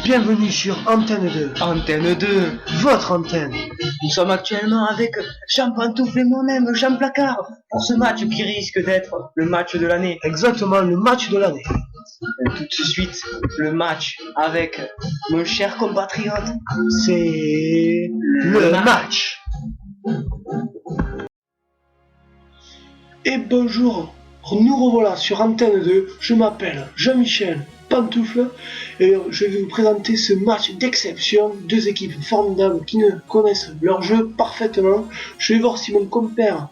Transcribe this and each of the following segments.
Bienvenue sur Antenne 2. Antenne 2, Votre antenne. nous sommes actuellement avec Jean Pantoufle et moi-même, Jean Placard, pour ce match qui risque d'être le match de l'année. Exactement, le match de l'année. Tout de suite, le match avec mon cher compatriote. C'est le match. Et bonjour, nous revoilà sur Antenne 2. Je m'appelle Jean-Michel Pantoufle et je vais vous présenter ce match d'exception. Deux équipes formidables qui ne connaissent leur jeu parfaitement. Je vais voir si mon compère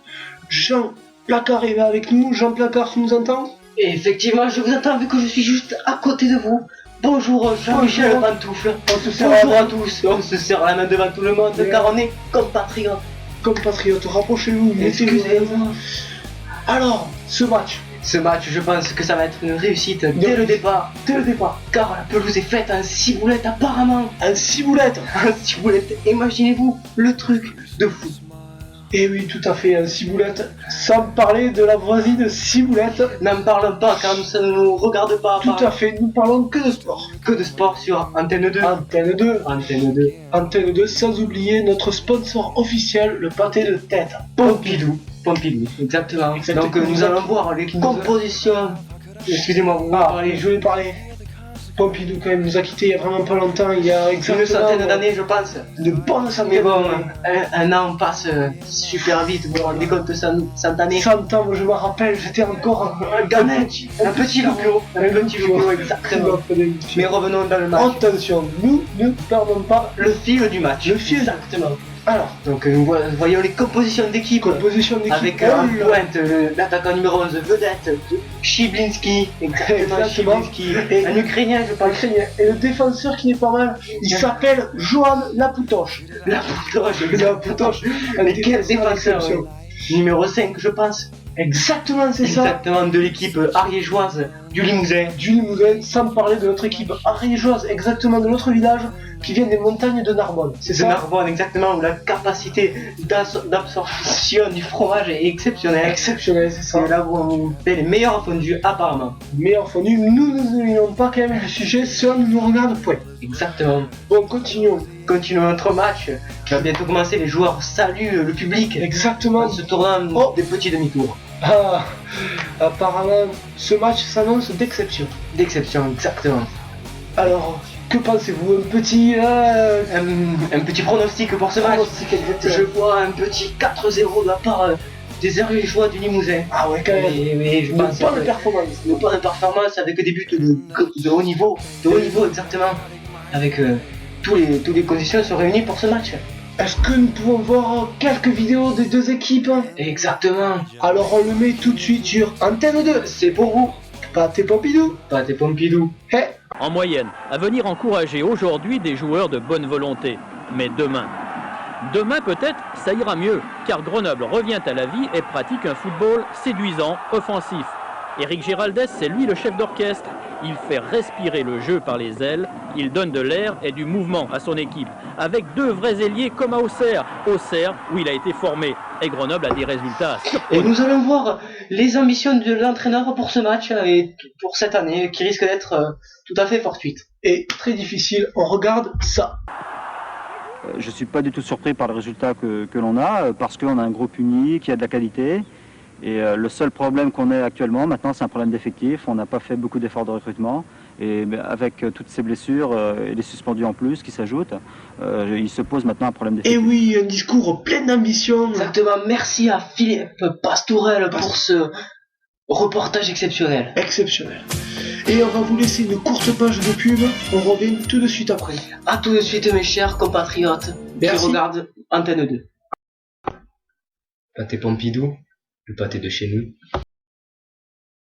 Jean Placard est là avec nous. Jean Placard, tu nous entends? Et effectivement, je vous attends vu que je suis juste à côté de vous. Bonjour Jean-Michel Pantoufle. Bonjour à tous. On se serre la main devant tout le monde car on est compatriotes. Compatriotes, rapprochez-vous, mettez-vous. Excusez-moi. Alors, ce match, Je pense que ça va être une réussite dès le départ. Car la pelouse est faite en ciboulette apparemment. un ciboulette. Un ciboulette, imaginez-vous le truc de fou. Et oui, tout à fait, un ciboulette. Sans parler de la voisine ciboulette. N'en parlons pas car ça ne nous regarde pas. Tout à fait, nous parlons que de sport. Que de sport sur Antenne 2. Antenne 2. Antenne 2. Antenne 2, sans oublier notre sponsor officiel, le pâté de tête. Pompidou, exactement. Exactement. Donc nous allons voir les compositions. Excusez-moi, vous parlez. Je vais parler. Pompidou quand même nous a quittés il y a vraiment pas longtemps, il y a Une exactement centaine d'années, je pense. de bonnes Mais centaines bon, d'années. un an passe super vite. Vous vous rendez compte, 100 années. 100 ans, moi je me rappelle, j'étais encore Un gamin, un petit loupio, exactement. Mais revenons dans le match. Attention, nous ne perdons pas Le fil du match. le fil. Exactement. Alors, Donc nous voyons les compositions d'équipe. composition d'équipe. Avec en pointe l'attaquant numéro 11 vedette, Chiblinski. Exactement. Chiblinski. Et Un Ukrainien, je pense. Et le défenseur qui est pas mal, il s'appelle Johan Lapoutoche. La Poutoche. Lapoutoche. Mais quel défenseur. d'exception. Numéro 5, je pense. Exactement, c'est ça. Exactement, de l'équipe ariégeoise du Limousin. Du Limousin, sans parler de notre équipe ariégeoise, exactement de notre village, qui vient des montagnes de Narbonne. C'est De ça. Narbonne, exactement, où la capacité d'absorption du fromage est exceptionnelle. Exceptionnel, c'est ça. C'est là où on fait les meilleurs fondus apparemment. Meilleur fondu, nous ne n'oublions pas quand même du sujet, cela ne nous regarde point. Exactement. Bon, continuons. Continuons notre match qui va bientôt commencer. Les joueurs saluent le public Exactement. en se tournant Oh. des petits demi-tours. Ah, apparemment, ce match s'annonce d'exception. D'exception, exactement. Alors, que pensez-vous? Un petit... Un petit pronostic pour ce match. pronostic, exactement. Je vois un petit 4-0 de la part des ariégeois du Limousin. Ah ouais, quand même. Mais je Une pense bonne performance. une bonne performance avec des buts de haut niveau. De haut niveau, exactement. Avec tous les conditions sont réunies pour ce match. Est-ce que nous pouvons voir quelques vidéos des deux équipes? Exactement. Alors on le met tout de suite sur Antenne 2. C'est pour vous. Pâté Pompidou. Pâté Pompidou. Eh, En moyenne, à venir encourager aujourd'hui des joueurs de bonne volonté. Mais demain peut-être, ça ira mieux, car Grenoble revient à la vie et pratique un football séduisant, offensif. Éric Géraldès, c'est lui le chef d'orchestre. Il fait respirer le jeu par les ailes, il donne de l'air et du mouvement à son équipe, avec deux vrais ailiers comme à Auxerre, où il a été formé. Et Grenoble a des résultats Et surprenants. nous allons voir les ambitions de l'entraîneur pour ce match et pour cette année qui risque d'être tout à fait fortuite. et très difficile, on regarde ça. Je ne suis pas du tout surpris par le résultat que l'on a, parce qu'on a un groupe uni, qui a de la qualité. Et le seul problème qu'on ait actuellement, maintenant, c'est un problème d'effectif. On n'a pas fait beaucoup d'efforts de recrutement. Et avec toutes ces blessures et les suspendus en plus qui s'ajoutent, il se pose maintenant un problème Et d'effectif. oui, un discours plein d'ambition. Exactement, merci à Philippe Pastourel pour ce reportage exceptionnel. Exceptionnel. Et on va vous laisser une courte page de pub, on revient tout de suite après. A tout de suite mes chers compatriotes Merci. qui regardent Antenne 2. Pâté Pompidou, le pâté de chez nous.